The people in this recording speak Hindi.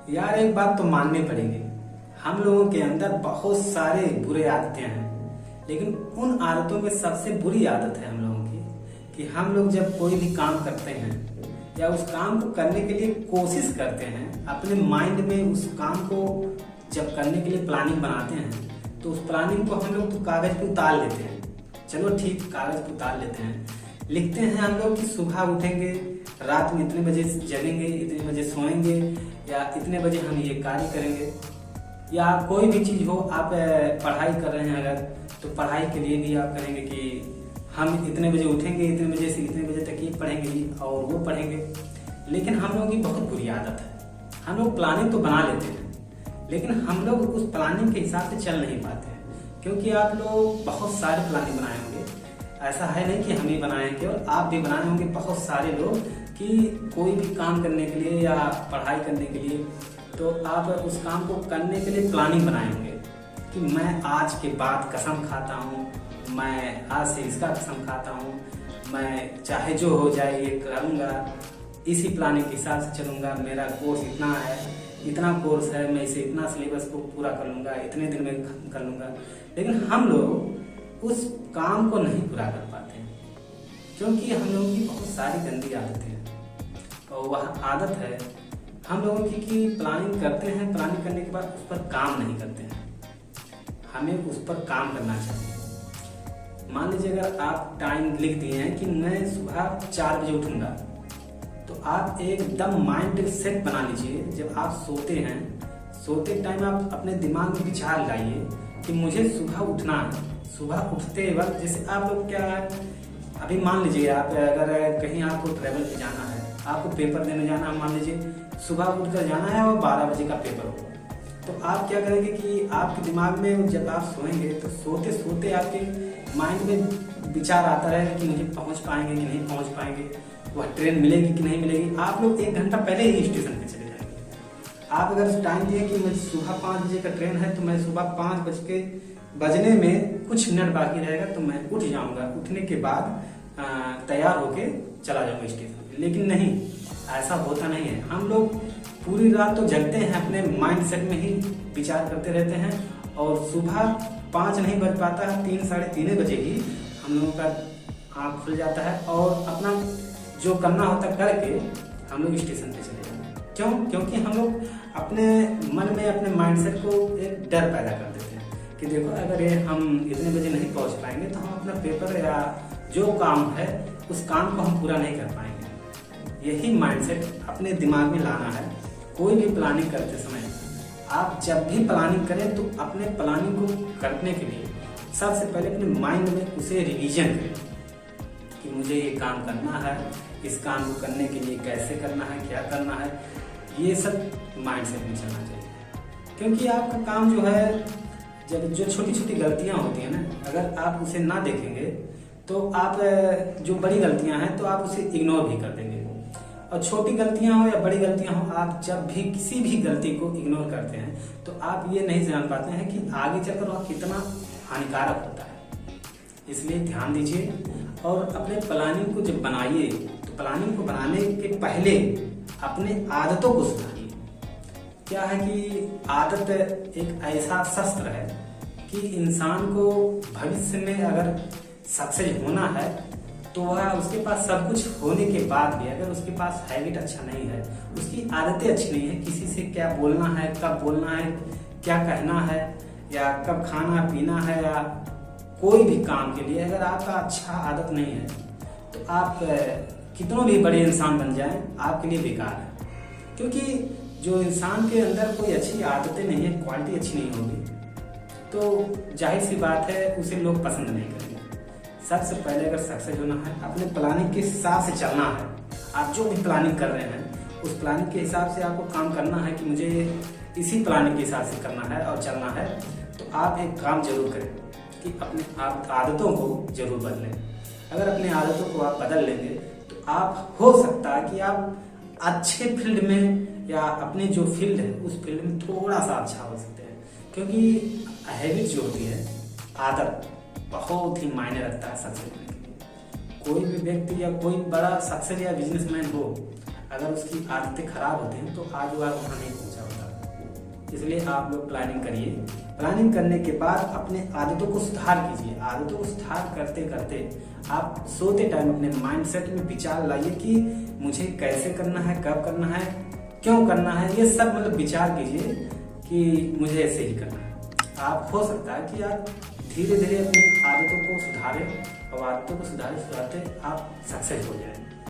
यार एक बात तो माननी पड़ेगी, हम लोगों के अंदर बहुत सारे बुरे आदतें हैं। लेकिन उन आदतों में सबसे बुरी आदत है हम लोगों की कि हम लोग जब कोई भी काम करते हैं या उस काम को करने के लिए कोशिश करते हैं, अपने माइंड में उस काम को जब करने के लिए प्लानिंग बनाते हैं तो उस प्लानिंग को हम लोग तो कागज पे उतार लेते हैं। चलो ठीक, कागज पे उतार लेते हैं, लिखते हैं हम लोग कि सुबह उठेंगे, रात में इतने बजे जगेंगे, इतने बजे सोएंगे, या इतने बजे हम ये कार्य करेंगे। या कोई भी चीज हो, आप पढ़ाई कर रहे हैं अगर, तो पढ़ाई के लिए भी आप करेंगे कि हम इतने बजे उठेंगे, इतने बजे से इतने बजे तक ये पढ़ेंगे और वो पढ़ेंगे। लेकिन हम लोगों की बहुत बुरी आदत है, हम लोग प्लानिंग तो बना लेते हैं लेकिन हम लोग उस प्लानिंग के हिसाब से चल नहीं पाते हैं। क्योंकि आप लोग बहुत सारे प्लानिंग बनाए होंगे, ऐसा है नहीं कि हम ही बनाए, केवल आप भी बनाए होंगे, बहुत सारे लोग, कि कोई भी काम करने के लिए या पढ़ाई करने के लिए, तो आप उस काम को करने के लिए प्लानिंग बनाए होंगे कि मैं आज के बाद कसम खाता हूँ, मैं आज से इसका कसम खाता हूँ, मैं चाहे जो हो जाए ये करूँगा, इसी प्लानिंग के हिसाब से चलूँगा, मेरा कोर्स इतना है, इतना कोर्स है, मैं इसे इतना सिलेबस को पूरा कर लूँगा, इतने दिन में खत्म कर लूँगा। लेकिन हम लोग उस काम को नहीं पूरा कर पाते क्योंकि हम लोगों की बहुत सारी गंदी आदतें हैं। और वह आदत है हम लोगों की कि प्लानिंग करते हैं, प्लानिंग करने के बाद उस पर काम नहीं करते हैं। हमें उस पर काम करना चाहिए। मान लीजिए अगर आप टाइम लिख दिए हैं कि मैं सुबह 4 बजे उठूंगा, तो आप एकदम माइंड सेट बना लीजिए। जब आप सोते हैं, सोते टाइम आप अपने दिमाग में विचार लाइए कि मुझे सुबह उठना है। सुबह उठते वक्त जैसे आप लोग क्या, अभी मान लीजिए आप अगर कहीं आपको ट्रेवल पे जाना है, आपको पेपर देने जाना है, मान लीजिए सुबह उठकर जाना है और 12 बजे का पेपर हो, तो आप क्या करेंगे कि आपके दिमाग में जब आप सोएंगे तो सोते सोते आपके माइंड में विचार आता रहेगा कि मुझे पहुंच पाएंगे कि नहीं पहुंच पाएंगे, वह ट्रेन मिलेगी कि नहीं मिलेगी। आप लोग 1 घंटा पहले ही स्टेशन पे चले जाएंगे। आप अगर टाइम दिए कि मुझे सुबह 5 बजे का ट्रेन है, तो मैं सुबह 5 बजने में कुछ मिनट बाकी रहेगा तो मैं उठ जाऊंगा, उठने के बाद तैयार होके चला जाऊंगा स्टेशन पे। लेकिन नहीं, ऐसा होता नहीं है। हम लोग पूरी रात तो जगते हैं, अपने माइंड सेट में ही विचार करते रहते हैं और सुबह 5 नहीं बज पाता है, 3 साढ़े 3 बजे ही हम लोगों का आँख खुल जाता है और अपना जो करना होता करके हम लोग स्टेशन पे चले जाते हैं। क्यों? क्योंकि हम लोग अपने मन में, अपने माइंडसेट को एक डर पैदा कर देते हैं कि देखो अगर ये हम इतने बजे नहीं पहुंच पाएंगे तो हम अपना पेपर या जो काम है उस काम को हम पूरा नहीं कर पाएंगे। यही माइंडसेट अपने दिमाग में लाना है। कोई भी प्लानिंग करते समय आप जब भी प्लानिंग करें तो अपने प्लानिंग को करने के लिए सबसे पहले अपने माइंड में उसे रिवीजन करें कि मुझे ये काम करना है, इस काम को करने के लिए कैसे करना है, क्या करना है, ये सब माइंडसेट में चलना चाहिए। क्योंकि आपका काम जो है, जब जो छोटी छोटी गलतियां होती हैं ना, अगर आप उसे ना देखेंगे तो आप जो बड़ी गलतियां हैं तो आप उसे इग्नोर भी कर देंगे। और छोटी गलतियां हो या बड़ी गलतियां हो, आप जब भी किसी भी गलती को इग्नोर करते हैं तो आप ये नहीं जान पाते हैं कि आगे चलकर वह कितना हानिकारक होता है। इसलिए ध्यान दीजिए और अपने प्लानिंग को जब बनाइए तो प्लानिंग को बनाने के पहले अपने आदतों को सुधारिए। क्या है कि आदत एक ऐसा शस्त्र है कि इंसान को भविष्य में अगर सक्सेस होना है तो वह, उसके पास सब कुछ होने के बाद भी अगर उसके पास हैबिट अच्छा नहीं है, उसकी आदतें अच्छी नहीं है, किसी से क्या बोलना है, कब बोलना है, क्या कहना है, या कब खाना पीना है, या कोई भी काम के लिए अगर आपका अच्छा आदत नहीं है तो आप कितनों भी बड़े इंसान बन जाएं, आपके लिए बेकार है। क्योंकि जो इंसान के अंदर कोई अच्छी आदतें नहीं है, क्वालिटी अच्छी नहीं होगी, तो जाहिर सी बात है उसे लोग पसंद नहीं करेंगे। सबसे पहले अगर सक्सेस होना है, अपने प्लानिंग के हिसाब से चलना है। आप जो भी प्लानिंग कर रहे हैं उस प्लानिंग के हिसाब से आपको काम करना है कि मुझे इसी प्लानिंग के हिसाब से करना है और चलना है। तो आप एक काम जरूर करें कि अपने आप आदतों को जरूर बदलें। अगर अपने आदतों को आप बदल लेंगे तो आप, हो सकता है कि आप अच्छे फील्ड में या अपने जो फील्ड है उस फील्ड में थोड़ा सा अच्छा हो सकते हैं। क्योंकि हैबिट जो होती है, आदत, बहुत ही मायने रखता है सक्सेस होने के लिए। कोई भी व्यक्ति या कोई बड़ा सक्सेस या बिजनेसमैन हो, अगर उसकी आदतें खराब होती हैं तो आज वो वहाँ नहीं पहुँचा होता। इसलिए आप लोग प्लानिंग करिए। प्लानिंग करने के बाद अपने आदतों को सुधार कीजिए। आदतों को सुधार करते करते आप सोते टाइम अपने माइंडसेट में विचार लाइए कि मुझे कैसे करना है, कब करना है, क्यों करना है, ये सब मतलब विचार कीजिए कि मुझे ऐसे ही करना है। आप हो सकता है कि आप धीरे धीरे अपनी आदतों को सुधारें और आदतों को सुधारते आप सक्सेस हो जाएं।